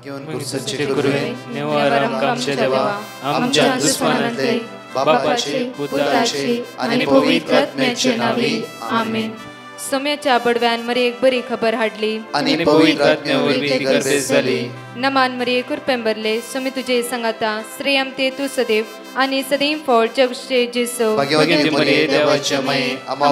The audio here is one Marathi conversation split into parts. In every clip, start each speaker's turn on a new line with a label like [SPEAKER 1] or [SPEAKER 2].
[SPEAKER 1] घेऊन पुरुषाचे गुरुवे नेवारम आमचे देवा आमच्या दुश्मनांतले बापाचे पुत्राचे आणि पवित्र आत्म्याचे नावे आमेन.
[SPEAKER 2] सोम्याच्या बडव्यान मरी एक बरी खबर हाडली
[SPEAKER 1] आणि पवित्र आत्म्यावर ती गर्दी झाली.
[SPEAKER 2] नमान मरी कुरपेंबरले सोमी तुझे संगाता श्रेयम ते तू सदैव आणि सदैव फळ जगचे जेसो.
[SPEAKER 1] भाग्यवती मरिये देवाच्या माये आम्हा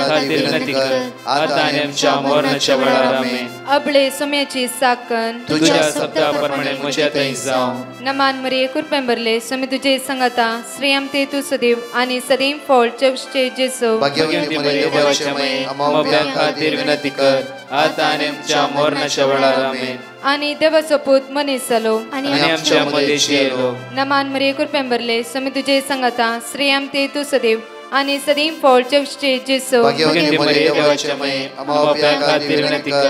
[SPEAKER 1] खातीर विनंती कर आता आणि आमच्या मरणाच्या वेळार आमेन.
[SPEAKER 2] अबळे सोम्याची साकन
[SPEAKER 1] तुझ्या शब्दाप्रमाणे म्हज्या थंय जावं.
[SPEAKER 2] नमान मरी कुरपेंबरले सोमी तुझे संगाता श्रेयम ते तू सदैव आणि सदैव फळ जगचे जेसो.
[SPEAKER 1] भाग्यवती मरिये देवाच्या माये आम्हा खातीर विनंती कर आता आणि आमच्या मरणाच्या वेळार आमेन.
[SPEAKER 2] आणि देवाचो पूत मनीस जालो
[SPEAKER 1] आणि आमच्या मध्येशी येलो.
[SPEAKER 2] नमान मरी कुरपेंबरले सोमी तुझे संगाता श्रेयम ते तू सदैव आणि सदैव फळ जगचे जेसो.
[SPEAKER 1] भाग्यवती मरिये देवाच्या माये आम्हा खातीर विनंती कर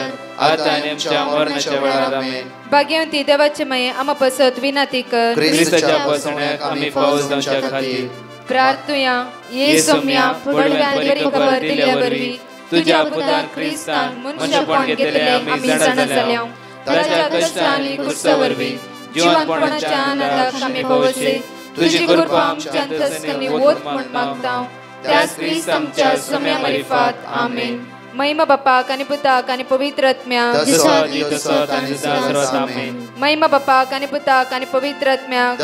[SPEAKER 1] आता आणि आमच्या मरणाच्या वेळार आमेन.
[SPEAKER 2] भाग्यवती देवाचे माये आम्हा पसत विनंती कर
[SPEAKER 1] ख्रिस्ताच्या पसण्याक आम्ही पावस जावच्या खातीर
[SPEAKER 2] प्रार्थुया. ये सोम्या बडव्यान बरी खबर दिल्यावरवी तुझ्या पुतान ख्रिस्तान मनशापण घेतले आम्ही जाणा जाल्या. ताच्या कष्टांनी क्रुसावरवी जीवनपणाच्या आनंदाक आम्ही पवसे तुझी कृपा आमच्या अंतस्करणी वोत म्हण मागता. त्याच ख्रिस्त आमच्या सोम्या मार्फत आमेन. महिमा बापाक आणि पुताक आणि पवित्र आत्म्याक महिमा बापाक आणि पुताक आणि पवित्र आत्म्याक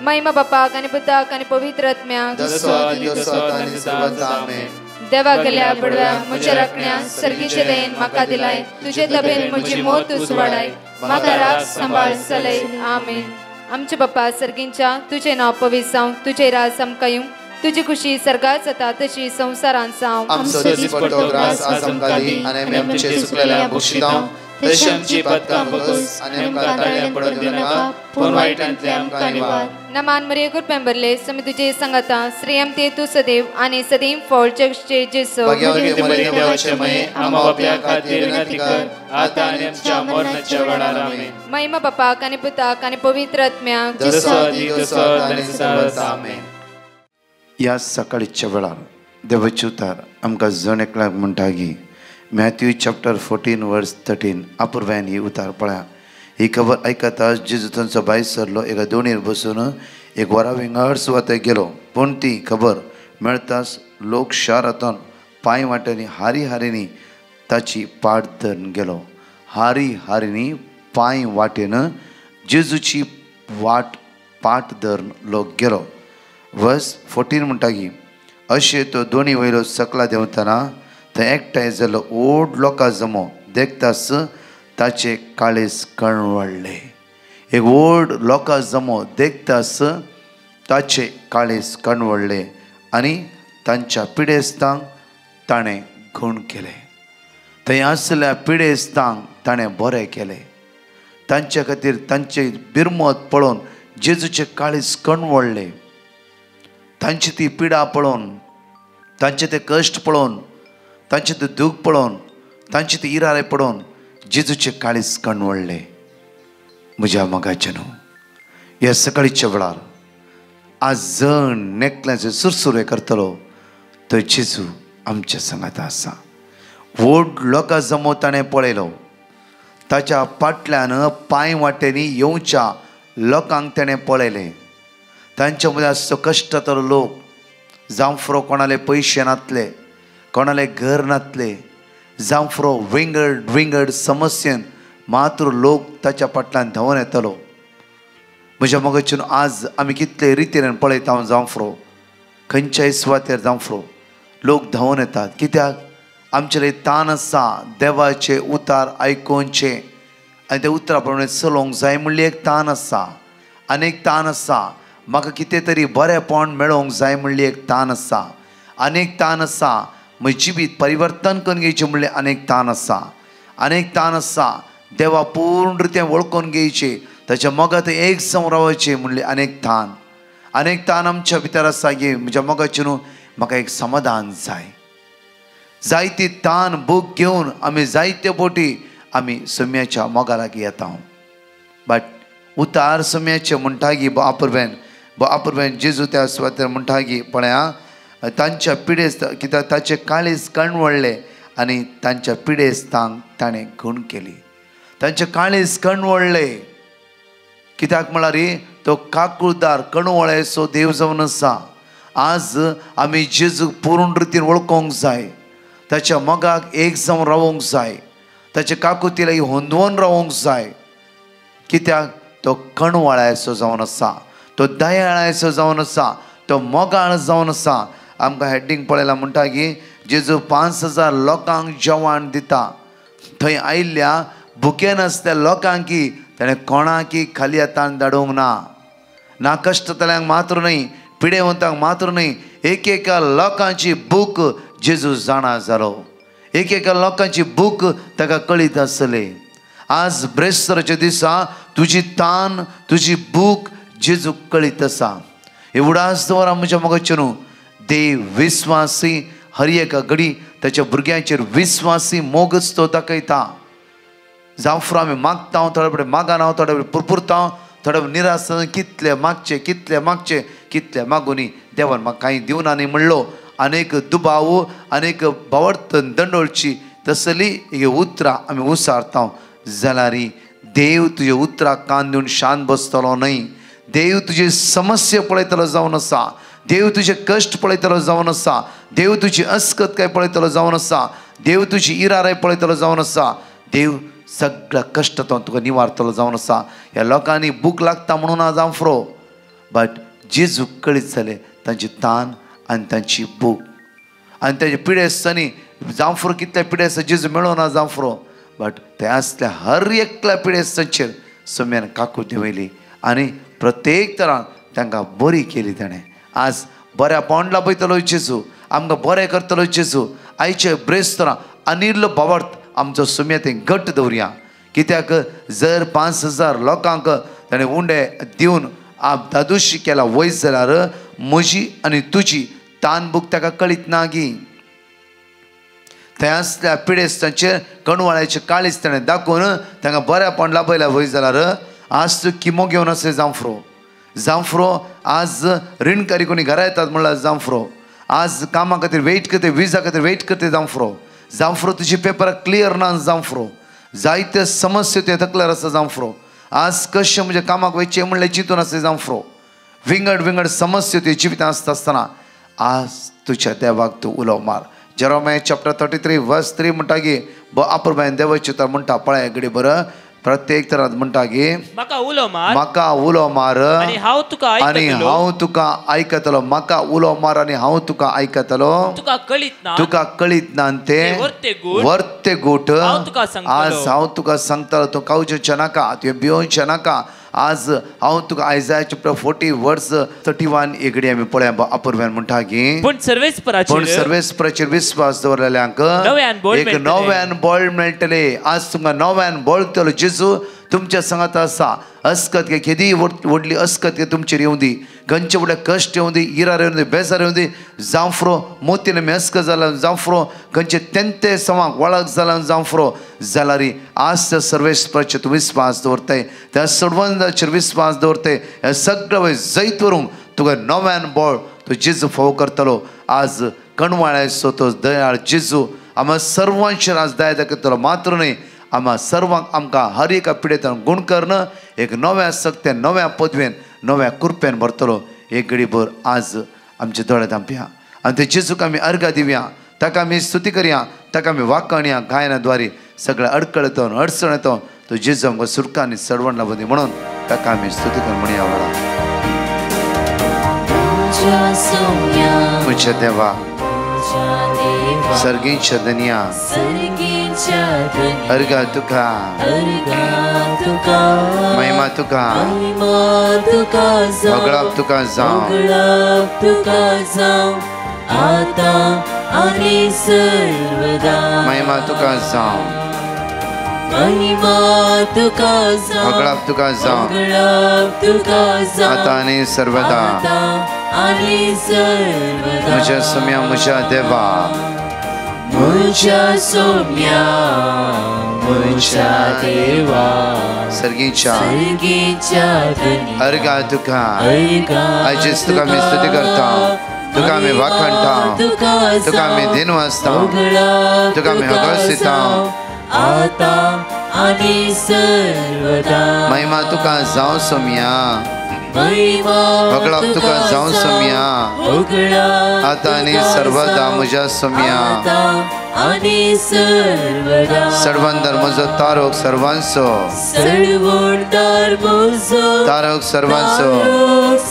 [SPEAKER 2] महिमा बापाक आणि पुताक आणि पवित्र आत्म्याक देवा गेल्या बडव्या म्हज्या राखण्या सर्गीचे देन म्हाका दिलाय. तुझे तबेन म्हजी मोत उसवाडाय म्हाका राख सांबाळ चलय. आमेन. आमचे बाप्पा सर्गींच्या तुझे नाव पवित्र जावं. तुझे राज आमकां येवं. तुझी खुशी सर्गात जाता तशी संसारांत जावं.
[SPEAKER 1] आमचो दिसपट्टो ग्रास आज आमकां दी आनी आमी आमचे सुकलेल्या बक्षितांव तशी आमची पदकां बगस आनी आमकां ताळ्यां पडोवन दिनाका पूण वायटांतले आमकां निवार.
[SPEAKER 2] नमान मरी कुरपेंबरले सोमी तुझे संगाता श्रेयम ते तू सदैव आणि सदैव फळ जगचे जेसो.
[SPEAKER 1] भाग्यवती मरिये देवाचे माये आम्हा बाप्या खातीर विनंती कर आता आनी आमच्या मरणाच्या वेळार आमेन.
[SPEAKER 2] महिमा बापाक आणि पुताक आणि पवित्र आत्म्याक
[SPEAKER 1] आमेन.
[SPEAKER 3] ह्या सकाळीच्या वेळार देवाचे उतार आमकां जण एकल्याक म्हणटा की मॅथ्यू चॅप्टर 14 वर्स 13 अपुर्व्यान ही उतार पळया. ही खबर आयकता जेजू तांचो भायर सरलो एका दोणीर बसून एक वरा विंगड सुवातेक गेलो. पूण ती खबर मेळटाच लोक शारांतून पांय वाट्यांनी हारी हारीनी ताची पाट धरून गेलो. हारी हारीनी पांय वाटेन जेजूची वाट पाट धरून लोक गेलो. वर्स 14 म्हणटा की अशें तो दोनी वयलो सकला देंवतना थंय एकठांय जालो ओड लोकां जमो देखतास ताचे काळीज कणवळ्ळे. एक ओड लोकां जमो देखतास ताचे काळीज कणवळ्ळे आनी तांच्या पिडेस्तांक ताणें खूण केले. थंय आसल्या पिडेस्तांक ताणें बरें केलें. तांचे खातीर तांचे बिरमत पळोवन जेजूचे काळीज कणवळ्ळे. तांची ती पिडा पळोवन तांचे ते कश्ट पळोवन तांचे ते दूख पळोवन तांचे ते इराळे पळोवन जेजूचे काळीज कणवळ्ळे. म्हज्या मोगाचें न्हू ह्या सकाळीच्या वेळार आज जण नेकल्याचे सुरसुरे करतलो तो जेजू आमच्या संगात आसा. व्हड लोकां जमो ताणें पळयलो. ताच्या फाटल्यान पांय वाटेनी येवच्या लोकांक ताणें पळयलें. तांच्या मदीं आसचो कश्टातलो लोक जावं फुरो कोणाले पयशे नासले कोणाले घर नासले जावं फुरो विंगड समस्येन मात्र लोक ताच्या फाटल्यान धांवन येतलो. म्हज्या मोगाचेर आज आमी कितले रितीन पळयता जावं फुरो खंयच्याय सुवातेर जावं फुरो लोक धांवन येतात. कित्याक आमचे तान आसा देवाचे उतार आयकोवचे आनी त्या उतरा प्रमाणे चलोवंक जाय म्हणली एक तान आसा. आनीक तान आसा म्हाका कितें तरी बरेंपण मेळोवंक जाय म्हणली एक तान आसा. आनीक तान आसा म्हजें जिवीत परिवर्तन करून घेवचें म्हणलें अनेक तान आसा. अनेक तान आसा देवा पूर्ण रितीन वळखून घेवचें ताच्या मोगात एक जावन रावचें म्हणलें अनेक तान. अनेक तान आमच्या भितर आसा की म्हज्या मोगाचें न्हू म्हाका एक समाधान जाय. जायती तान बूक घेवन आमी जायते फावटी आमी सोम्याच्या मोगा लागीं येता. बट उतार सोम्याचें म्हणटा की अपुर्वेन जेजू त्या सुवातेर म्हणटा की पळया तांच्या पिडेस्त कित्याक ताचे काळीज कणवळ्ळे आनी तांच्या पिडेस्तांक ताणें खूण केली. तांचे काळीज कणवळले कित्याक म्हळ्यार तो काकुळदार कणवळेचो देव जावन आसा. आज आमी जेजूक पूर्ण रितीन वळखोंक जाय. ताच्या मोगाक एक जावन रावोंक जाय. ताचे काकुतीला होंदवून रावोंक जाय. कित्याक तो कणवळायचो जावन आसा. तो दयाळायचो जावन आसा. तो मोगाळ जावन आसा. आमकां हेडिंग पळयलां म्हणटा की जेजू 5,000 लोकांक जेवण दिता. थंय आयिल्ल्या भुके नासल्या लोकांक की ताणें कोणाकी खाली हातान धाडूंक ना. ना कश्टतल्यांक मात्र न्ही, पिडेवंतांक मात्र न्ही, एकेका लोकांची भूक जेजू जाणा जालो. एकेका लोकांची भूक ताका कळीत आसली. आज ब्रेस्तराच्या दिसा तुजी तान तुजी भूक जेजूक कळीत आसा. हे उडास दवरा म्हज्या मोगाचेरू. देव विस्वासी हर एका घडी ताच्या भुरग्यांचेर विस्वासी मोगच तो दाखयता. जावं आमी मागता थोडे फुडें मागना थोडे फुडें पुरपुरता थोडे निराश कितले मागचे कितले मागुनी देवान म्हाका कांय दिवना न्ही म्हणलो. अनेक दुबाव अनेक भावार्थन दंडोळची तसली उतरां आमी उसारता जाल्यार देव तुजे उतराक कान दिवन शांत बसतलो न्ही. देव तुजी समस्या पळयतलो जावन आसा. देव तुजे कश्ट पळयतलो जावन आसा. देव तुजी अस्कतकाय पळयतलो जावन आसा. देव तुजी इराराय पळयतलो जावन आसा. देव सगळ्या कश्टांतून तुका निवारतलो जावन आसा. ह्या लोकांनी भूक लागता म्हणून आज जांफ्रो बट जेजूक कळीत जाले तांची तान आनी तांची भूक आनी ताचे पिडे आसतनी जांफ्रो कितले पिडे आसा जेजू मेळो ना जांफ्रो बट ते आसल्या हर एकल्या पिडे आसतांचेर सोम्यान काकू देंवयली आनी प्रत्येक तरान तांकां बरी केली ताणें. आज बऱ्या पोंडला पळयतलो जेजू आमकां बरें करतलो जेजू. आयचे ब्रेस्तरां अनिर्ल भावार्थ आमचो सुम्या थंय घट्ट दवरया. कित्याक जर 5,000 लोकांक ताणें उंडे दिवन दादूशी केला वयस जाल्यार म्हजी आनी तुजी तानबूक ताका कळीत ना गी. थंय आसल्या पिडेस्तांचेर कणवाळ्याचे काळीज ताणें दाखोवन तांकां बऱ्या पोंडला पयल्या वयस जाल्यार आज तूं किमो घेवन आसले जांफ्रो आज रीणकारी कोणी घरा येतात म्हणल्यार जांफ्रो आज कामा खातीर वेट करते विजा खातीर वेट करते जांफ्रो तुजी पेपरां क्लियर ना जांफ्रो जायते समस्या ते तकल्यार आसा जांफ्रो आज कशें म्हणजे कामाक वयचें म्हणलें चिंतून आसले जांफ्रो विंगड समस्या ते जिवितांत आसता आसतना आज तुज्या देवाक तूं उलो मार. जेरोमाया चॅप्टर 33 वर्स 3 म्हणटा की आपुरबायन देवाची उतर म्हणटा पळय घडी बरं प्रत्येक तरात म्हणटा की
[SPEAKER 4] म्हाका उलो मार
[SPEAKER 3] आनी हांव तुका आयकतलो. म्हाका उलो मार आनी हांव तुका आयकतलो. तुका कळीत ना ते वर्ते गोठ आज हांव तुका सांगतलो. तूं कावचें नाका तुवें भिवचें नाका. आज हांव तुका आयजाया चॅप्टर 40 वर्स 31 एगडी आमी पळया अपुरब्यान म्हणटा की
[SPEAKER 4] पूण सर्वेस्पराचेर विस्वास दवरलेल्यांक एक नव्यान बळ मेळटले. आज तुमकां नव्यान बळ दितलो जेजू तुमच्या सांगात आसा. अस्कत घे केदी व्हडली अस्कत घे तुमचेर येवं दी खंयचे व्हडले कश्ट येवं दी इरार येवं दी बेजार येवं दी जांफ्रो मोतीन मेस्क जाला जांफ्रो खंयचे तेंते सवांक वळख जाला जांफ्रो जाल्यार आज त्या सर्वेस्पराचेर तूं विस्वास दवरताय त्या सोडवंदाचेर विस्वास दवरताय हे सगळें वय जैत व्हरूंक तुका नव्यान बळ तो जेजू फावो करतलो. आज कणवाळ्याचो तो दयाळ जेजू आम्हा सर्वांचेर आज दया दाखयतलो मात्र न्ही आम्हा सर्वांक आमकां हर एका पिडेतान गुण करणं एक नव्या सक्त्यान नव्या पदवेन नव्या कृपेन भरतलो. एक घडी भर आज आमचे दोळे धांपया आनी ते जेजूक आमी अर्घा दिवया ताका आमी स्तुती करया ताका आमी वाकणया गायनाद्वारे सगळ्या अडकळेतून अडचणेतून तो जेजू आमकां सुटका आनी सडवण लाभदी म्हणून ताका आमी स्तुती करून म्हणया वळा. म्हज्या देवा सर्गीच्या धन्या अर्घा तुका महिमा तुका वगळप तुका जावं
[SPEAKER 5] आता आनी सर्वदा
[SPEAKER 3] महिमा तुका जावं वगळप तुका जावं आता आनी सर्वदा म्हज्या सोम्या म्हज्या देवा
[SPEAKER 5] म्हज्या सोम्या म्हज्या देवा
[SPEAKER 3] सर्गीच्या
[SPEAKER 5] धन्या
[SPEAKER 3] अर्घा तुका आयज तुका आमी स्तुती करता तुका आमी वाखणटा तुका आमी दिनवासता तुका आमी हगसिता
[SPEAKER 5] आता आणि सर्वदा
[SPEAKER 3] महिमा तुका जावं सोम्या
[SPEAKER 5] महिमा
[SPEAKER 3] वगळाक तुका जावं सोम्या
[SPEAKER 5] वगळाक
[SPEAKER 3] आता आणि सर्वदा म्हज्या सोम्या
[SPEAKER 5] आता आणि सर्वदा
[SPEAKER 3] सडवंदर म्हजो तारक सर्वांचो
[SPEAKER 5] सडवणदार म्हजो
[SPEAKER 3] तारक सर्वांचो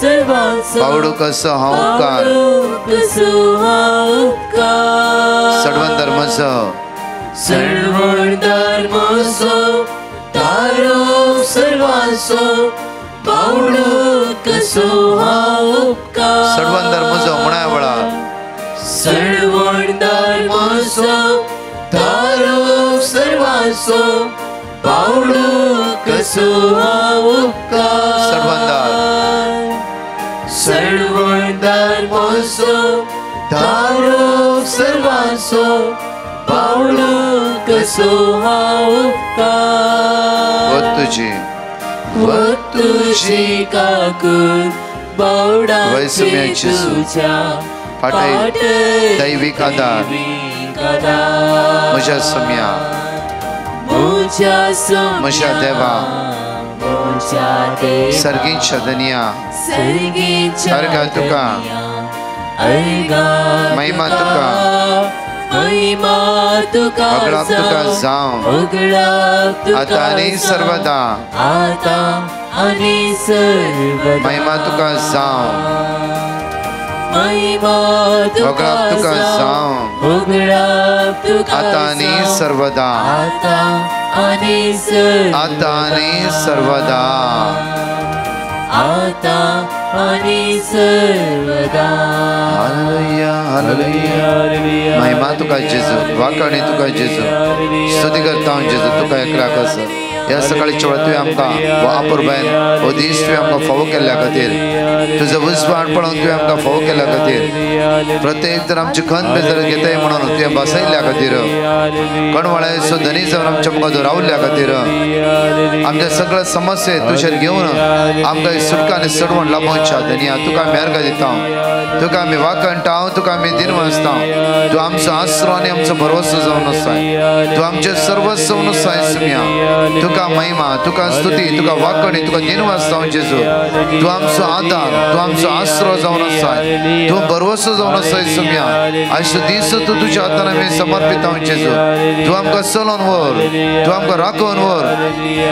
[SPEAKER 5] सर्वांचो
[SPEAKER 3] पावडू कसो हांव उपकार
[SPEAKER 5] कसो हांव उपकार
[SPEAKER 3] सडवंदर म्हजो
[SPEAKER 5] सडवणदार म्हजो तारक सर्वांचो पावडू कसो हांव उपकार
[SPEAKER 3] सडवंदर म्हजो म्हणा वेळार
[SPEAKER 5] सडवणदार म्हजो तारक सर्वांचो पावडू कसो हांव उपकार
[SPEAKER 3] सडवंदार
[SPEAKER 5] सडवणदार म्हजो तारक सर्वांचो पावडू कसो हांव उपकार
[SPEAKER 3] तुझी
[SPEAKER 5] तुझी काकून बावडा
[SPEAKER 3] वैसम्याची
[SPEAKER 5] तुझ्या
[SPEAKER 3] फाटय दैविक आदार म्हज्या सोम्या म्हज्या देवा सर्गीच्या धनिया अर्घा तुका महिमा तुका वगळाक तुका जावं आता आणि सर्वदा महिमा तुका जावं वगळाक तुका जावं आता आणि सर्वदा आता आणि सर्वदा
[SPEAKER 5] आता आणि सर्वदा
[SPEAKER 3] हालेलुया हालेलुया महिमा तुका जेजू वाकाणी तुका जेजू स्तुती करता हांव जेजू तुका एकल्याक आसा ह्या सकाळीच्या वेळार तुवें आमकां वापर बायन हो दीस तुवें आमकां फावो केल्ल्या खातीर तुजो उजवाड पळोवन तुवें आमकां फावो केल्ल्या खातीर प्रत्येक जण आमची खंत बेजार घेताय म्हणून तुवें बसयल्ल्या खातीर कणवाळे सो धनी जावन आमच्या मुखार रावल्ल्या खातीर आमच्या सगळ्या समस्या तुजेर घेवन आमकां सुटका आनी सडवण लाभोवच्या धनिया तुका आमी अर्घ दिता तुका आमी वाकणटा तुका आमी दिनवासता तूं आमचो आसरो आनी आमचो भरवसो जावन आसाय तूं आमचें सर्वस्व जावन आसाय सुम्या तुका महिमा तुका स्तुती तुका वाकणी तुका दिनवासता जेजू तूं आमचो आदार तूं आमचो आसरो जावन आसाय तूं भरवसो जावन आसाय सुम्या आयचो दीस तूं तुज्या हातान आमी समर्पिता जेजू तूं आमकां चलोवन व्हर तूं आमकां राखोवन व्हर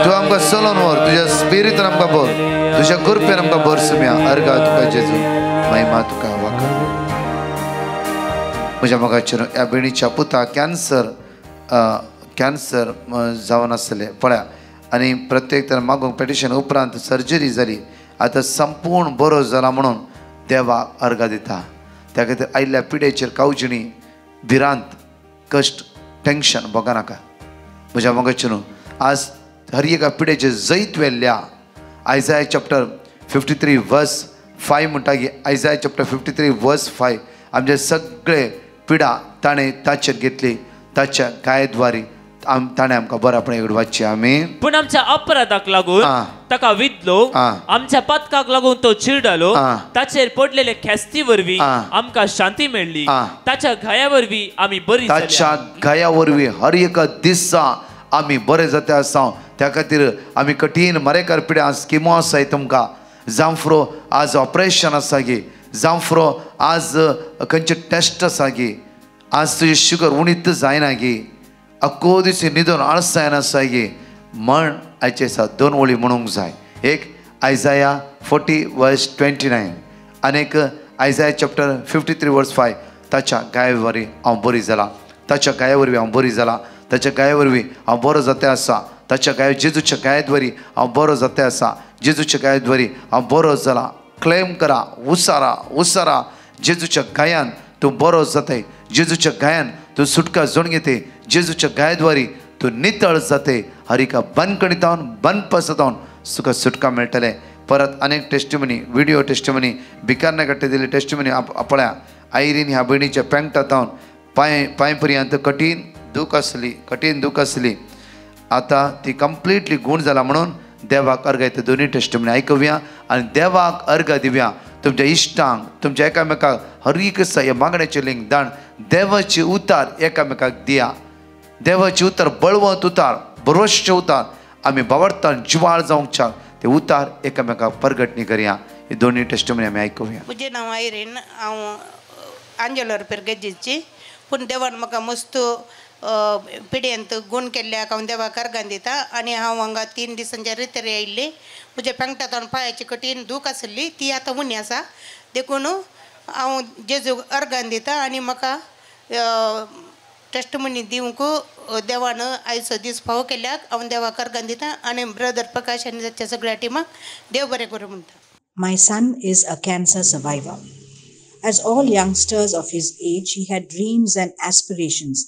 [SPEAKER 3] तूं आमकां चलोवन व्हर तुज्या स्पिरिटान आमकां भर तुज्या कृपेन आमकां भर सुम्या अर्घा तुका जेजू महिमा तुका वाकण म्हज्या मोगाचेर ह्या भयणीच्या पुता कॅन्सर जावन आसले पळया आनी प्रत्येक तर मागूंक पेटिशन उपरांत सर्जरी जाली आतां संपूर्ण बरो जाला म्हणून देवाक अर्घ दिता त्या खातीर आयिल्ल्या पिडेचेर कावजिणी भिरांत कश्ट टेंशन भोगा नाका म्हज्या मोगाचेर आज हर एका पिडेचेर जैत वेल्ल्या आयजाया चॅप्टर 53 वर्स 5 म्हणटा की आयजाया चॅप्टर 53 वर्स 5 आमचे सगळे पिडा ताणें ताचेर घेतली ताच्या गायद्वारी ताणें आमकां बरेपणां घडोवची आमी
[SPEAKER 6] पूण आमच्या अपराधाक लागून ताका विधलो आमच्या पतकाक लागून तो चिरडलो ताचेर पडलेले खेस्ती वरवीं आमकां शांती मेळ्ळी ताच्या गाया वरवीं आमी बरी
[SPEAKER 3] ताच्या गाया वरवीं हर एका दिसा आमी बरे जाते आसा त्या खातीर आमी कठीण मरेकार पिड्या आज किमो आसाय तुमकां जावं फुरो आज ऑपरेशन आसा गे जावं फुरो आज खंयचे टेस्ट आसा गे आज तुजी शुगर उणीत जायना गे अख्खो दीस न्हिदून आळस जायना आसा गे म्हण आयचे आसा 2 वळी म्हणूंक जाय एक आयजाया 40 वर्स 29 आनीक आयजाया चॅप्टर 53 वर्स 5 ताच्या गाया वरवीं हांव बरी जाला ताच्या गाया वरवीं हांव बरी जाला ताच्या गाया वरवीं हांव बरो जाते आसा ताच्या गाय जेजूच्या गायद्वारी हांव बरो जाते आसा जेजूच्या गायद्वारी हांव बरो जाला क्लेम करा उसारा उसारा जेजूच्या गायान तूं बरो जाते जेजूच्या गायान तूं सुटका जोड घेते जेजूच्या गायद्वारी तूं नितळ जाते हर एका बंदकणितावन बंद पसतावन तुका सुटका मेळटलें परत अनेक टेस्टिमनी व्हिडिओ टेस्टिमनी भिकारने कट्टे दिली टेस्टिमनी पळया आयरीन ह्या भयणीच्या पेंगटातावन पांय पर्यंत कठीण दूख आसली आतां ती कंप्लिटली गूण जाला म्हणून देवाक अर्घ येता दोनी टेस्टिमनी आयकुया आनी देवाक अर्घ दिवया तुमच्या इश्टांक तुमच्या एकामेकाक हर एक ह्या मागण्याचे लिंक दाण देवाची उतार एकामेकाक दिया देवाची उतार बळवंत उतार बरोसचे उतार आमी बावरतान जिवाळ जावंक ते उतार एकामेकाक परगटणी करया. हे दोन्ही टेस्टमनी आमी आयकुया.
[SPEAKER 7] म्हजें नांव आयरीन, हांव आंजलोर पेरगेजीची. पूण देवान म्हाका मस्त पिड्यांत गूण केल्ल्याक हांव देवाक अर्गां दिता. आनी हांव हांगा 3 दिसांच्या रितीर आयिल्ली. म्हज्या पेंगटांतल्यान पांयाची कठीण दूख आसली ती आतां उणी आसा. देखून हांव जेजूक अर्गां दिता आनी म्हाका टेस्टमनी दिवंक देवान आयचो दीस फावो केल्याक हांव देवाक अर्गां दिता. आनी ब्रदर प्रकाश आनी ताच्या सगळ्या टिमाक देव बरें करूं म्हणटा.
[SPEAKER 8] My son is a cancer survivor. As all youngsters of his age, he had dreams and aspirations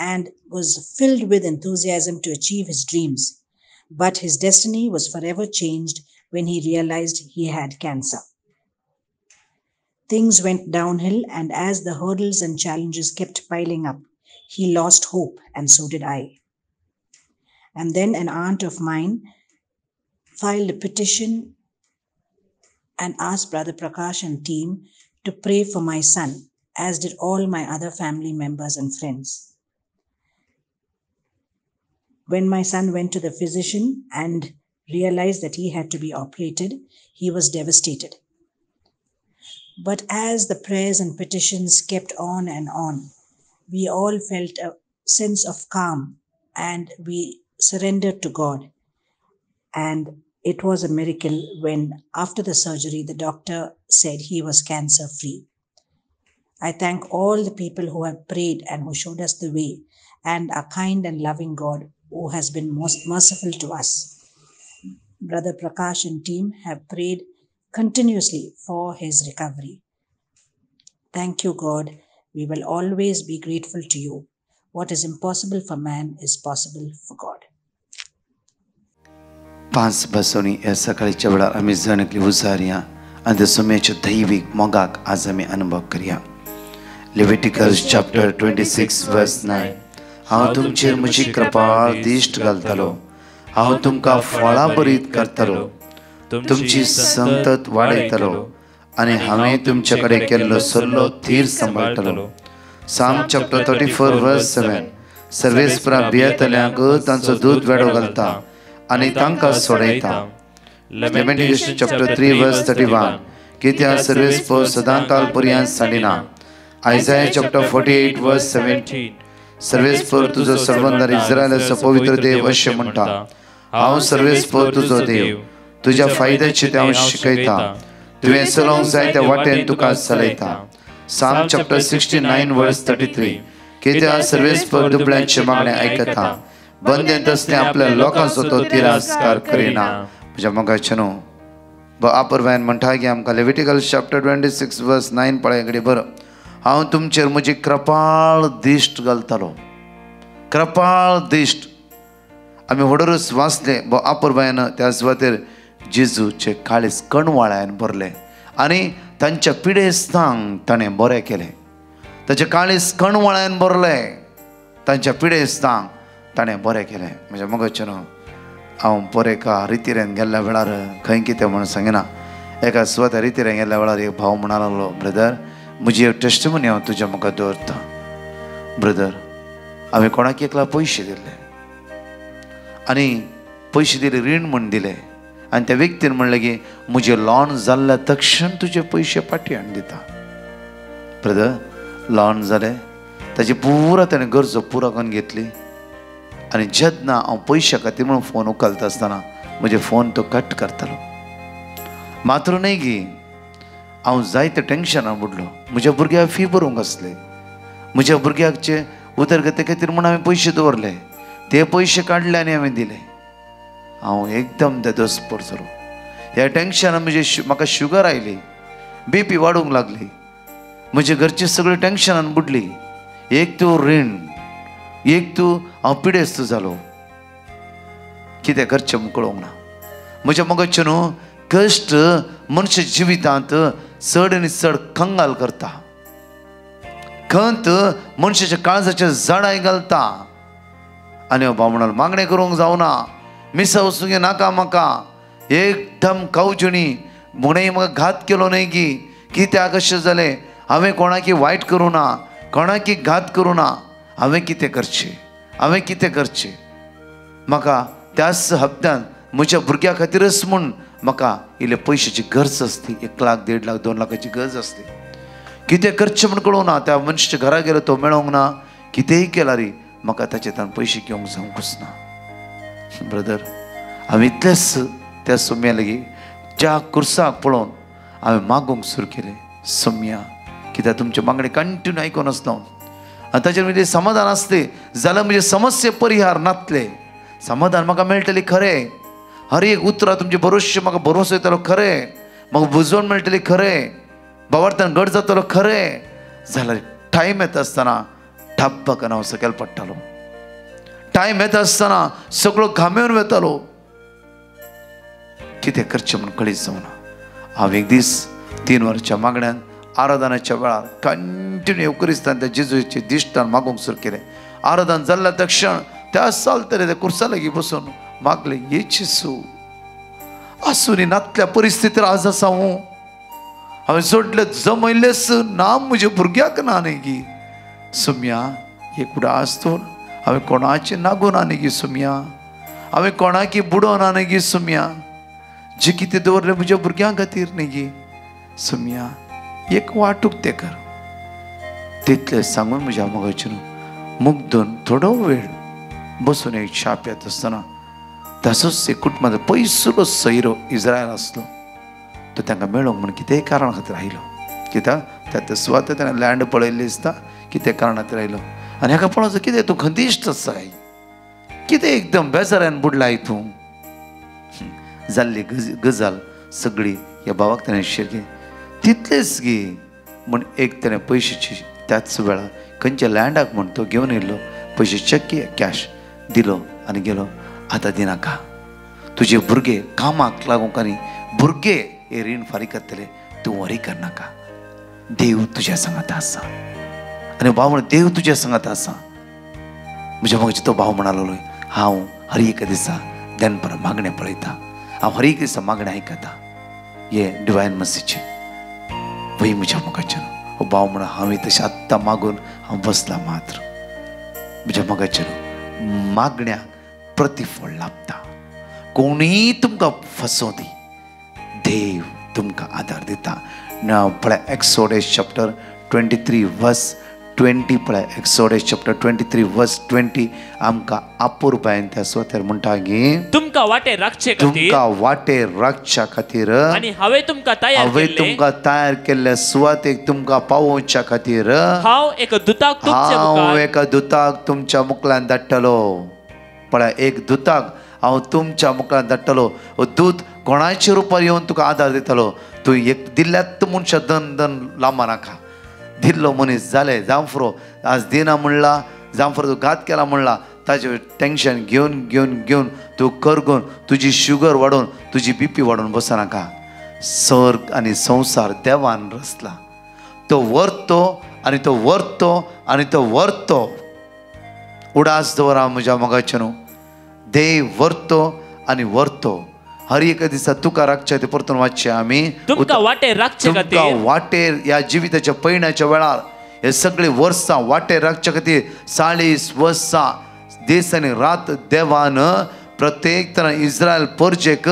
[SPEAKER 8] and was filled with enthusiasm to achieve his dreams. But his destiny was forever changed when he realized he had cancer. Things went downhill, and as the hurdles and challenges kept piling up, he lost hope, and so did I. And then an aunt of mine filed a petition and asked Brother Prakash and team to pray for my son, as did all my other family members and friends. When my son went to the physician and realized that he had to be operated, he was devastated. But as the prayers and petitions kept on and on, we all felt a sense of calm and we surrendered to God. And it was a miracle when, after the surgery, the doctor said he was cancer free. I thank all the people who have prayed and who showed us the way, and our kind and loving God who has been most merciful to us. Brother Prakash and team have prayed continuously for his recovery. Thank you, God. We will always be grateful to you. What is impossible for man is possible for God.
[SPEAKER 3] 5 बसोनी ह्या सकाळीच्या वेळार आमी जणकली उजारया आनी त्या समयाच्या दैवीक मोगाक आज आमी अनुभव करया. लेविटिकल्स चॅप्टर 26 वर्स 9. हांव तुमचेर म्हजी कृपाळ दिश्ट घालतलो, हांव तुमकां फळां बरीत करतलो, तुमची संतत वाडयतलो आनी हांवें तुमचे कडेन केल्लो सल्लो थीर सांबाळटलो. साम चॅप्टर 34 वर्स 7. सर्वेस्परां भियेतल्यांक तांचो दूत वेडो घालता आनी तांकां सोडयता. लेविटिकस चॅप्टर 3 वर्स 31. कित्याक सर्वेस्पर सदांकाल पर्यंत सांडिना. आयझाया चॅप्टर 48 वर्स 17. सर्वेस्पर तुजो सर्वंदार इस्रायलाचो पवित्र देव अशें म्हणटा, हांव सर्वेस्पर तुजो देव, तुज्या फायद्याची ते हांव शिकयता, तुवें चलोवंक जाय त्या वाटेन तुका चलयता. साम चॅप्टर 69 वर्स 33. कित्याक सर्वेस्पर दुबळ्यांचे मागणे आयकता, बंदेंत असले आपल्या लोकांचो तो तिरस्कार करिना. म्हज्या मोगाचे न्हू आपुरबायन म्हणटा की आमकां लेविटिकल्स चॅप्टर 26 वर्स 9 पळय बरो. हांव तुमचेर म्हजी कृपाळ दिश्ट घालतलो. कृपाळ दिश्ट आमी वडरूच वाचले आपुरबायन त्या सुवातेर जेजूचे काळीज कणवाळ्यान भरले आनी तांच्या पिडेस्तांक ताणें बरें केलें. ताचे काळीज कणवाळ्यान भरले, तांच्या पिडेस्तांक ताणें बरें केलें. म्हज्या मोगाचे न्हू हांव पोरेका रितीरेन गेल्ल्या वेळार खंय कितें म्हणून सांगिना. एका सुवात्या रितीरेन गेल्ल्या वेळार एक भाव म्हणा लागलो, ब्रदर म्हजी एक टेस्टमनी हांव तुज्या मुखार दवरता. ब्रदर हांवें कोणाक एकला पयशे दिले आनी पयशे दिले रीण म्हूण दिले आनी त्या व्यक्तीन म्हणलें की म्हजें लॉन जाल्ल्या तक्षण तुजे पयशे फाटीं हाडून दिता. ब्रदर लॉन जालें, ताची पुरो ताणें गरजो पुरो करून घेतली आनी जेन्ना हांव पयशे खातीर म्हणून फोन उखलता आसतना म्हजे फोन तो कट करतालो. मात्र न्हय गी हांव जायते टेन्शनान बुडलो. म्हज्या भुरग्याक फी भरूंक आसले, म्हज्या भुरग्याचे उदरगते खातीर म्हूण हांवें पयशे दवरले, ते पयशे काडले आनी हांवें दिले. हांव एकदम ते दसपर जालो. ह्या टेन्शनान म्हाका शुगर आयली, BP वाडूंक लागली, म्हजे घरची सगळी टेन्शनान बुडली. एक तूं रीण, एक तूं हांव पिडेस्त जालो, कितें करचें म्हूण कळोंक ना. म्हज्या मोगाचे न्हू कश्ट मनशा जिवितांत चड आनी चड कंगाल करता, खंत मनशाच्या काळजाच्या झाडाय घालता. आनी हांव भावणाल मागणें करूंक जावना, मिसा वचूंक नाका म्हाका, एकदम कावजणी म्हणे म्हाका घात केलो न्हय की कित्याक अशें जालें. हांवें कोणाकी वायट करूं ना, कोणाकी घात करूं ना, हांवें कितें करचें, हांवें कितें करचें. म्हाका त्याच हप्त्यान म्हज्या भुरग्या खातीरच म्हूण म्हाका इल्ले पयशाची गरज आसली. 1 लाख 1.5 लाख 2 लाखाची गरज आसली. कितें करचें म्हण कळूंक ना. त्या मनशाच्या घरा गेलो तो मेळोंक ना. कितेंय केला रे म्हाका ताचे तान पयशे घेवंक जावंकूच ना. ब्रदर हांवें इतलेंच त्या सोम्या लागीं ज्या कुर्साक पळोवन हांवें मागूंक सुरू केलें. सोम्या कित्याक तुमचे मागणे कंटिन्यू आयकोन आसलो आनी ताचेर म्हणजे समाधान आसलें जाल्यार म्हजे समस्ये परिहार नातले. समाधान म्हाका मेळटलें खरें. हर एक उतरां तुमचे बरोचशे म्हाका भरोसो येतलो खरें. म्हाका बुजवण मेळटली खरें. भावार्थान घट जातलो खरें. जाल्यार टायम येता आसतना ठप्प करून हांव सकयल पडटालो. टायम येता आसतना सगळो घामेवन वतालो. कितें करचें म्हूण कळीत जावना. हांव एक दीस 3 वर्साच्या मागण्यान आराधनाच्या वेळार कंटिन्यू येवकरिस्तान त्या जेजूचे दिश्टान मागूंक सुरू केलें. आराधन जाल्ल्या त्या क्षण त्या चलतले त्या कुर्सा लागीं बसून मागले येचेसू आसूनी नातल्या परिस्थितीर आज आसा हांव. हांवें सोडलें जमयलेंच ना म्हज्या भुरग्याक ना न्ही गी. सोम्या एक उडास दवर. हांवें कोणाचें नागो ना न्ही गी सोम्या. हांवें कोणाकी बुडो ना न्ही गी सोम्या. जे कितें दवरलें म्हज्या भुरग्यां खातीर न्ही गी सोम्या. एक वाटूक तें कर. तितलें सांगून म्हज्या मोगाचेर मुग्धून थोडो वेळ बसून एक च्या पियेत आसतना तसोच एक कुटुंबाचो पयसुलो सैरो इस्रायल आसलो. तो तांकां मेळोंक म्हण कितेंय कारणा खातीर आयलो. कित्याक त्या सुवात ताणें लँड पळयल्ली दिसता कितें कारणा खातीर आयलो. आनी हाका पळोवचो कितें तूं खंदिश्ट आसा काय कितें एकदम बेजाऱ्यान बुडला तूं. जाल्ली गजाल सगळी ह्या भावाक ताणें शेर तितलेच गे म्हण एक ताणें पयशाची त्याच वेळार खंयच्या लँडाक म्हण तो घेवन येयल्लो पयशे चक्की कॅश दिलो आनी गेलो. आतां दिनाका. तुजे भुरगे कामाक लागूंक आनी भुरगे हे रीण फारीक करतले. तूं वरी करनाका. देव तुज्या सांगात आसा. आनी भाव म्हण देव तुज्या सांगात आसा. म्हज्या मगाची तो भाव म्हणालो हांव हर एक दिसा देनपरा मागणें पळयता. हांव हर एक दिसा मागणें आयकता. हे डिवायन मसीचे वय म्हज्या मुखाचेर. हो भाव म्हणून हांवें तशें आत्तां मागून हांव बसला मात्र. म्हज्या मोगाचेर मागण्याक प्रतिफळ लाभता. कोणीय तुमकां फसों दी देव तुमकां आदार दिता. पळय एक्सोडस चॅप्टर 23 वर्स 20 पळय एक्सोडस चॅप्टर 23 वर्स 20 आमकां आपुरबायेन त्या सुवातेर म्हणटा की
[SPEAKER 6] तुमकां वाटेर राखचे खातीर
[SPEAKER 3] तुमकां वाटेर राखच्या खातीर
[SPEAKER 6] आनी हांवें तुमकां
[SPEAKER 3] तयार केल्ल्या सुवातेक तुमकां पावोवच्या खातीर
[SPEAKER 6] हांव एका
[SPEAKER 3] दुताक तुमच्या मुखल्यान धाडटलो. पळय एक दुताक हांव तुमच्या मुखार धाडटलो. दूत कोणाच्या रुपार येवन तुका आदार दितलो. तूं एक दिल्ल्यात मनशा दन लांबा नाका. दिल्लो मनीस जालें जावं फुरो आज दिना म्हणला जावं फुरो तूं घात केला म्हणला ताजें टेंशन घेवन तूं करगून तुजी शुगर वाडोवन तुजी BP वाडोवन बसनाका. सर्ग आनी संवसार देवान रचला. तो व्हरतो आनी तो व्हरतो आनी तो व्हरतो. उडास दवरा म्हज्या मोगाचेर. देव व्हरतो आनी व्हरतो. हर एक दिसा तुका राखचे ते परतून वाचचे आमी
[SPEAKER 6] तुमकां वाटेर राखचे खातीर
[SPEAKER 3] वाटेर ह्या जिविताच्या पैण्याच्या वेळार हे सगळे वर्सां वाटेर राखचे खातीर 40 वर्सां दीस आनी रात देवान प्रत्येक तरां इस्रायल परजेक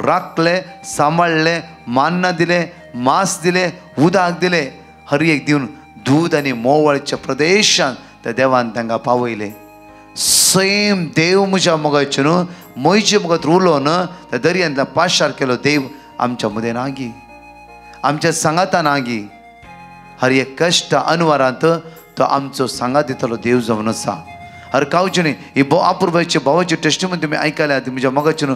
[SPEAKER 3] राखले सांबाळले मान्ना दिले मांस दिले उदक दिले. हर एक दिवन दूध आनी मोवळच्या प्रदेशांत त्या देवान तांकां पावयले. सेम देव म्हज्या मोगाचेर मोयचे मोगात उलोवन त्या दर्यांतल्या पाशार केलो. देव आमच्या मदें नागी आमच्या सांगाता नागी. हर एक कश्ट अनवरांत तो आमचो सांगात दितलो देव जावन आसा. हर कावचे न्ही ही आपुरबायचे भावाची टेस्टिमनी तुमी आयकल्या म्हज्या मोगाचेर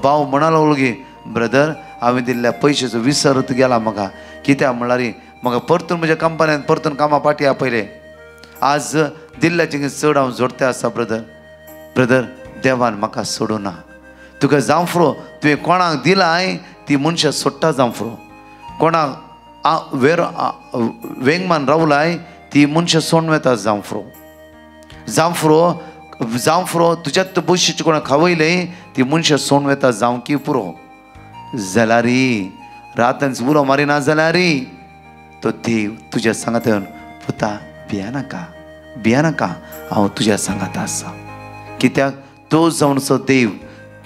[SPEAKER 3] भाव म्हणा लागलो गे ब्रदर हांवें दिल्ल्या पयशाचो विसरत गेला म्हाका. कित्याक म्हणल्यार म्हाका परतून म्हज्या कंपन्यांत परतून कामां पाटी आपयले. आज दिल्ल्याचे चड हांव जोडते आसा ब्रदर देवान म्हाका सोडूना. तुका जावं फुरो तुवें कोणाक दिलाय ती मनशां सोडटा जावं फुरो. कोणाक वेंगमान रावलाय ती मनशां सोडून वेता जावं फुरो तुज्यात बशीचे कोणाक खावयले ती मनशां सोडून वेता जावं की पुरो. जाल्यार रातांच उलो मारिना जाल्यार तो देव तुज्या सांगात येवन पुता भिया नाका हांव तुज्या सांगात आसा. कित्याक तो जावन असो देव,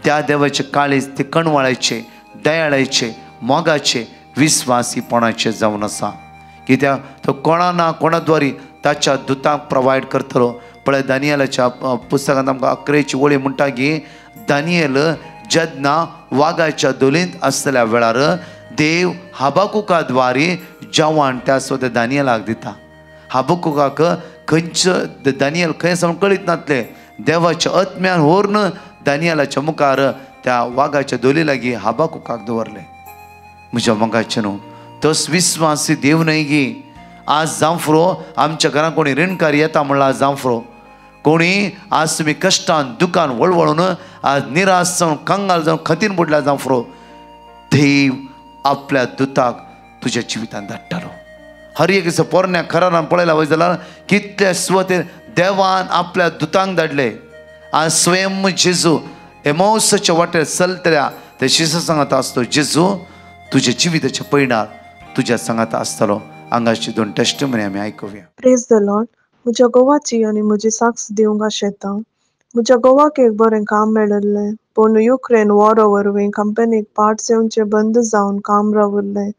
[SPEAKER 3] त्या देवाचे काळीज ते कणवाळाचे, दयाळाचे, मोगाचे, विश्वासीपणाचे जावन आसा. कित्याक तो कोणा ना कोणाद्वारे ताच्या दुतांक प्रोवायड करतलो. पळय दानियेलाच्या पुस्तकांत आमकां 11ची ओळी म्हणटा की दानियेल जेन्ना वागाच्या दोलींत आसतल्या वेळार देव हाबाकुका द्वारे जेवण त्या स्वता दानियेलाक दिता. हाबाकुकाक खंयच दानियल खंय सावन कळीत नासले. देवाच्या आत्म्यान व्हरून दानियेलाच्या मुखार त्या वागाच्या दोली लागीं हाबाकुकाक दवरले. म्हज्या मोगाचे न्हू, तोच विश्वासी देव न्हय गी. आज जावं फुरो आमच्या घरांत कोणी ऋणकार येता म्हणल्यार जावं फुरो, कोणी आज तुमी कश्टान दुकान वळवळून आज निराश जावन कंगाल जावन खतीन बुडल्यार जावं फुरो, देव आपल्या दुताक तुज्या जिवितांत धाडटालो. हर एक दिसा पोरण्या खरान पळयला वय जाल्यार कितले सुवातेर देवान आपल्या दुतांक धाडले. आज स्वयं जेजू एमौसाच्या वाटेर चलतल्या त्या शिशा सांगात आसतो, जेजू तुझ्या जिविताचे परिणाम तुझ्या सांगात आसतलो. हांगाची 2 टेस्टिमनी आमी आयकुया.
[SPEAKER 9] Praise the Lord. म्हज्या घोवाची आनी म्हजी साक्ष दिवंक आशेता. म्हज्या घोवाक एक बरें काम मेळिल्लें, पूण युक्रेन वॉरा वरवीं कंपनीक पार्ट्स येवचे बंद जावन काम रावुरलें.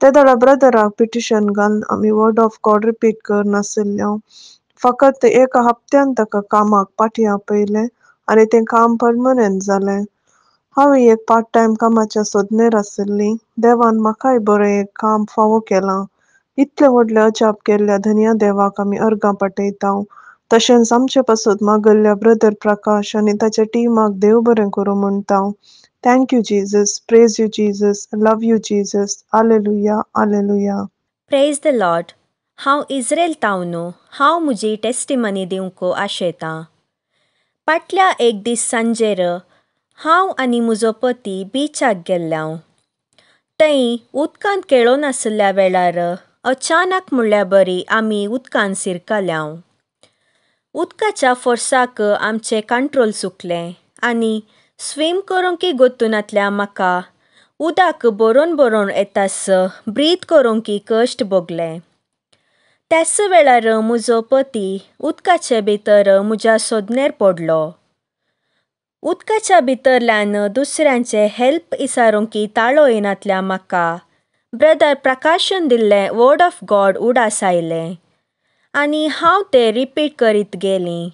[SPEAKER 9] ते दडा ब्रदराक पिटिशन घालून आमी वर्ड ऑफ गॉड रिपीट करनाशिल्ल्यो. फकत 1 हप्त्यान ताका कामाक फाटीं आपयलें आनी तें काम परमनंट जालें. हांव एक पार्ट टायम कामाच्या सोदनेर आशिल्ली. देवान म्हाकाय बरें एक काम फावो केलां. इतले व्हडले अजाप केल्ल्या धन्या देवाक आमी अर्गां पाठयता. तशेंच आमचे पासून मागल्ल्या ब्रदर प्रकाश आनी ताच्या टिमाक देव बरें करूं म्हणटा. Thank you Jesus. Praise you Jesus. Love you Jesus. Hallelujah, hallelujah.
[SPEAKER 10] Praise the Lord. हांव इस्रेल तावनो. हांव म्हजी टेस्टिमनी दिवंक आशेतां. फाटल्या एक दीस सांजेर हांव आनी म्हजो पती बीचाक गेल्ल्याव. थंय उदकांत खेळून आसल्या वेळार अचानक म्हणल्या बरी आमी उदकांत शिरकल्याव. उदकाच्या फोर्साक आमचें कंट्रोल सुकलें आनी स्विम करूंक गोतूनातल्या म्हाका उदक बरोवन बरोवन येतास ब्रीथ करूंक कश्ट भोगले. त्याच वेळार म्हजो पती उदकाचे भितर म्हज्या सोदनेर पडलो. उदकाच्या भितरल्यान दुसऱ्यांचे हेल्प इसारूंक ताळो येनातल्या म्हाका ब्रदर प्रकाशन दिल्लें वर्ड ऑफ गॉड उडास आयलें आनी हांव तें रिपीट करीत गेलीं.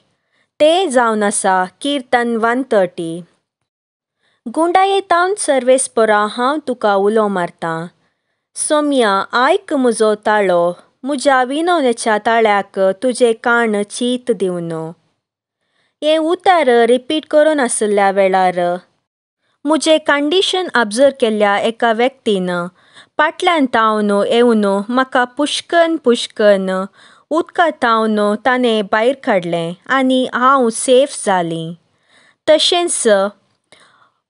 [SPEAKER 10] तें जावन आसा किर्तन 130. गुंडायेतावन सर्वेस परा हांव तुका उलो मारतां. सोम्या आयक म्हजो ताळो, म्हज्या विनवणेच्या ताळ्याक तुजें कान चीत दिवन. हें उतार रिपीट करून आसल्या वेळार म्हजें कंडिशन ऑब्जर्व केल्ल्या एका व्यक्तीन फाटल्यान तावन येवन म्हाका पुष्कन उदकांत तावन ताणें भायर काडलें आनी हांव सेफ जालीं. तशेंच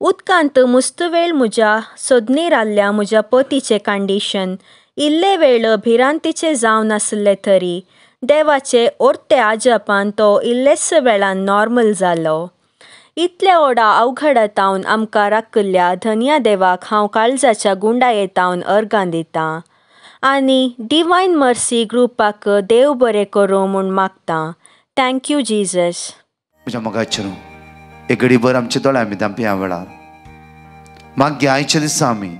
[SPEAKER 10] उदकांत मुस्तवेळ म्हज्या सोदनीर आसल्या म्हज्या पतीचें कंडिशन इल्ले वेळ भिरांतीचें जावन आसलें तरी देवाचे ओर्ते आजापान तो इल्लेस वेळान नॉर्मल जालो. इतल्या व्हडा अवघडातावन आमकां राखल्या धन्या देवाक हांव काळजाच्या गुंडायेतावन अर्गां दितां आनी डिवायन मर्सी ग्रुपाक देव बरें करूं म्हूण मागतां. Thank you Jesus.
[SPEAKER 3] म्हज्या मोगाचे न्हू, एक घडीभर आमचे दोळे आमी धांपया ह्या वेळार. मागीर आयच्या दिसा आमी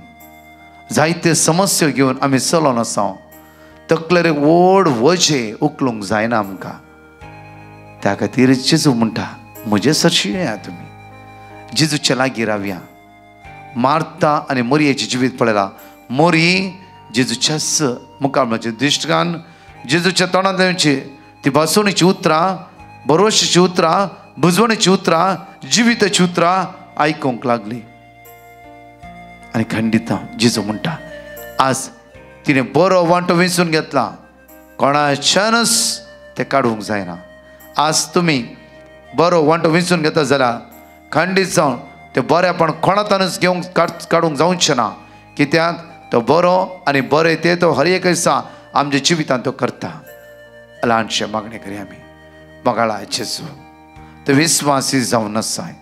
[SPEAKER 3] जायते समस्या घेवन आमी चलोन आसा. तकलेर एक व्हड वजें उखलूंक जायना आमकां. त्या खातीर जेजू म्हणटा म्हजे सरशी येया तुमी, जेजूच्या लागीं रावया. मार्ता आनी मोरयेचें जिवीत पळयलां. मोरी जेजूच्याच मुखारचे दिश्टकान जेजूच्या तोंडांत येवची ती भासवणीची उतरां, भरवशेची उतरां, बुजवणेची उतरां, जिविताची उतरां आयकूंक लागली. आनी खंडित जेजू म्हणटा आज तिणें बरो वांटो वेंचून घेतला, कोणाच्यानच तें काडूंक जायना. आज तुमी बरो वांटो वेंचून घेता जाल्यार खंडीत जावन तें बरेपण कोणातानच घेवंक काडूंक जावचें ना. कित्याक तो बरो आनी बरें तें तो हर एक दिसा आमच्या जिवितांत तो करता. ल्हानशें मागणें करया आमी. मोगाळा जेजू, तो विस्वासी जावन आसाय.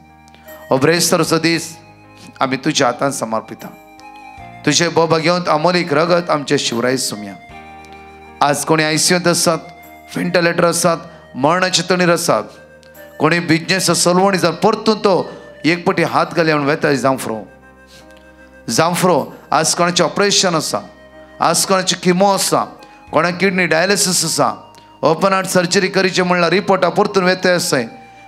[SPEAKER 3] हो ब्रेस्तरचो दीस आमी तुज्या हातांत समर्पिता. तुजे बोबा घेवन अमोलीक रगत आमचे शिवराय सुम्या. आज कोणी आयसीयूत आसात, व्हेंटिलेटर आसात, मरणाचे तणीर आसात, कोणी बिझनेस सलवणी जर परतून तो एक पटी हात घाले म्हणून वेता जांफ्रो आज कोणाचे ऑपरेशन आसा, आज कोणाची किमो आसा, कोणा किडनी डायलिसीस आसा, ओपन हार्ट सर्जरी करीचे म्हणल्यार रिपोर्टा परतून वेते आसाय,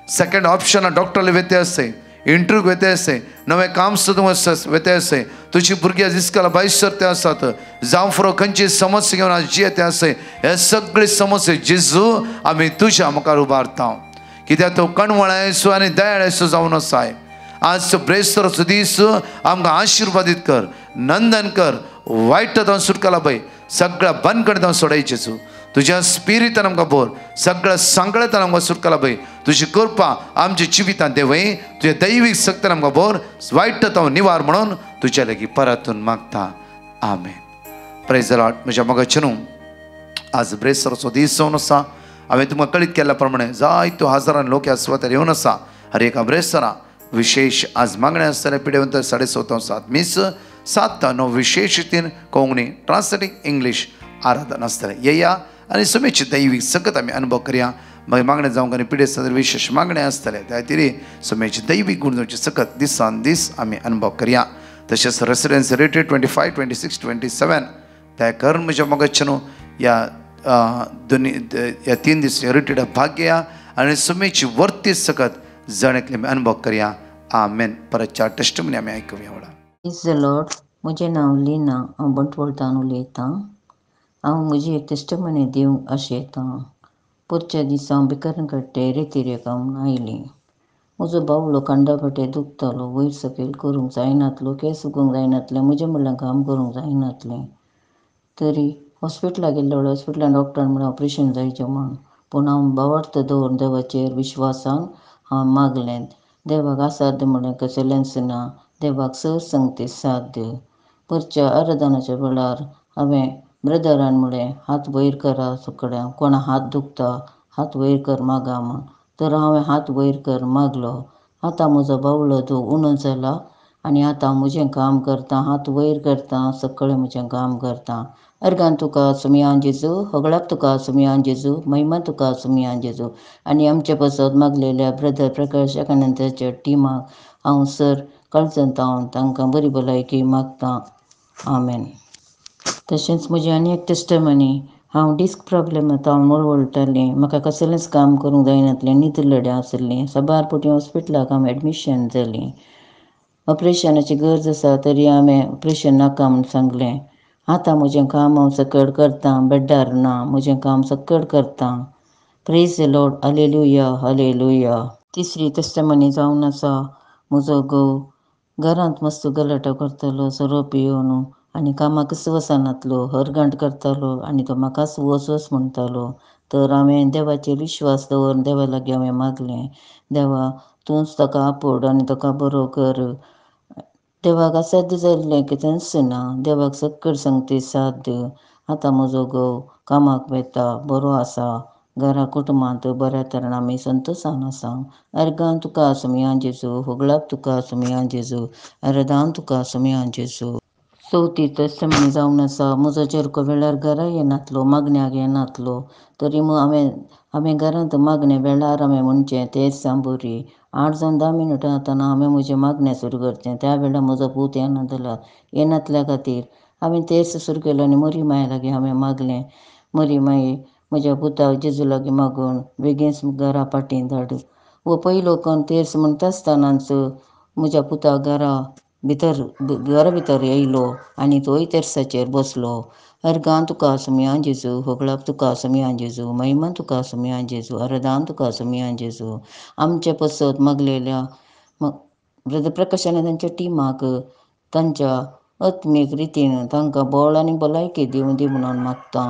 [SPEAKER 3] सेकंड ऑप्शन डॉक्टरले वेते आसाय, इंटरव्यू वेते आसाय, नवें काम सुद्दां वेते आसाय, तुजी भुरगीं दिसकाला 22 ते आसात, जांफ्रो खंयची समस्या घेवन आज जियेते आसाय, हे सगळे समस्या जेजू आमी तुज्या मुखार उबारता, कित्याक तो कणवळायसो आनी दयाळायसो जावन आसाय. आज ब्रेस्तराचो दीस आमकां आशिर्वादीत कर, नंदन कर, वायटांतल्यान सुटकाला पळय सगळ्या बंदकडेन सोडायचेचो, तुज्या स्पिरितान आमकां बोर, सगळ्या सांगळेतान आमकां सुटकाला पळय तुजी कृपा आमच्या जिवितांत देवय, तुज्या दैवीक शक्तीन आमकां बोर, वायटांत निवार म्हणून तुज्या लागीं परतून मागता. आमेन. Praise the Lord. म्हज्या मोगाचे न्हू आज ब्रेस्तराचो दीस जावन आसा. हांवें तुमकां कळीत केल्ल्या प्रमाणे जायत्यो हजारान लोक ह्या सुवातेर येवन आसा. हर एका ब्रेस्तरा विशेष आज मागणे आसतले पिडेवंत 7:30 मीस 7 विशेष रितीन कोंकणी ट्रान्सलेटिंग इंग्लीश आराधना आसतले. येया आनी सुमेची दैवीक सकत आमी अनुभव करया. मागीर मागणे जावंक आनी पिडे सदर विशेष मागणे आसतले त्या खातीर सुमेची दैवीक गुणची सकत दिसान दीस आमी अनुभव करया. तशेंच रेसिडेन्स रेटेड 25, 26, 27 त्या करून म्हज्या मोगाचे न्हू ह्या ह्या 3 दीस रिटेड भाग घेया आनी सुमेची वर्ती सकत जणेकले आमी अनुभव करया. आमेन. परत 4 टेस्टमनी आमी आयकुया.
[SPEAKER 11] Praise the Lord. म्हजें नांव लिना, हांव बंटवळतान उलयतां. हांव म्हजी एक टेस्टमनी दिवंक आशेतां. परच्या दिसा हांव भिकारण काडटे रेतीरेक हांव आयलीं. म्हजो बावलो कांडाफाटे दुखतालो, वयर सकयल करूंक जायनातलो, केंस उगोवंक जायनातलें, म्हज्या म्हणल्यार काम करूंक जायनातलें. तरी हॉस्पिटलाक गेल्ले वेळार हॉस्पिटलान डॉक्टरान म्हणलें ऑपरेशन जायचें म्हण. पूण हांव बावार्थ दवरून देवाचेर विश्वासान हांव मागलें. देवाक आसाद म्हणलें कसलेंच ना, देवाक संगती साथ दे. परच्या आराधनाच्या वेळार हांवें ब्रदरान म्हणलें हात वयर करा सगळ्यांक, कोणा हात दुखता हात वयर कर मागा म्हण. तर हांवें हात वयर कर मागलो. आतां म्हजो बावलो दूख उणो जाला आनी आतां हांव म्हजें काम करतां, हात वयर करतां, सगळें म्हजें काम करतां. अर्गान तुका सुमयान जेजू, होगळाक तुका सुमयान जेजू, महिमा तुका सुमयान जेजू. आनी आमचे पसत मागलेल्या ब्रदर प्रकाश एकानंदाच्या टिमाक हांव सर काळजंतावन तांकां बरी भलायकी मागतां. आमेन. तशेंच म्हजी आनी एक टेस्टमनी, हांव डिस्क प्रॉब्लेमांत हांव मळवळटालें, म्हाका कसलेंच काम करूंक जायनातलें, न्हीद लड्या आसलीं. साबार फावटी हॉस्पिटलाक हांव एडमिशन जालीं. ऑपरेशनाची गरज आसा तरी हांवें ऑपरेशन नाका म्हूण सांगलें. आतां म्हजें काम हांव सकयल करतां, बेड्डार ना, म्हजें काम सकयल करतां. Praise the Lord. Hallelujah, hallelujah. तिसरी टेस्टमनी जावन आसा. म्हजो घोव घरांत मस्त गलाटो करतालो सोरो पियोन आनी कामाकच वचनातलो, हरगांठ करतालो आनी तो म्हाकाच वच म्हणटालो. तर हांवें देवाचेर विश्वास दवरून देवा लागीं हांवें मागलें, देवा तूंच ताका आपड आनी ताका बरो कर. देवाक असाध्य जाल्लें कितेंच ना, देवाक सकयल संगती साथ दी. आतां म्हजो घोव कामाक वेता, बरो आसा, घरा कुटुंबांत बऱ्या तरेन आमी संतोशान आसा. अर्गान तुका सुमयान जेजू, होगळाक तुका सुमयान जेजू, आराधन तुका सुमयान जेजू. चवथी टेस्टमनी जावन आसा. म्हजो चेडको वेळार घरा येनातलो, मागण्याक येनातलो. तरी हांवें घरांत मागणें वेळार हांवें म्हणचें तेंच सांबोरी. 8 जावन 10 मिनटां जाताना हांवें म्हजें मागणें सुरू करचें. त्या वेळार म्हजो पूत येनातल्या खातीर हांवें तेर्स सुरू केलो आनी मरी माये लागीं हांवें मागलें. मरी माये म्हज्या पुताक जेजू लागीं मागून बेगीन घरा पाटीं धाड. वो पयलो कोण तेर्स म्हणटा आसतनाच म्हज्या पुताक घरा भितर येयलो आनी तोय तेर्साचेर बसलो. अर्गान तुका सुमयान जेजू, होगळाक तुका सुमयान जेजू, महिमा तुका सुमयान जेजू, आराधन तुका सुमयान जेजू. आमचे पसत मागलेल्या ब्रदर प्रकाशान तांच्या टिमाक तांच्या आत्मीक रितीन तांकां बळ आनी भलायकी दिवं दी म्हणून मागतां.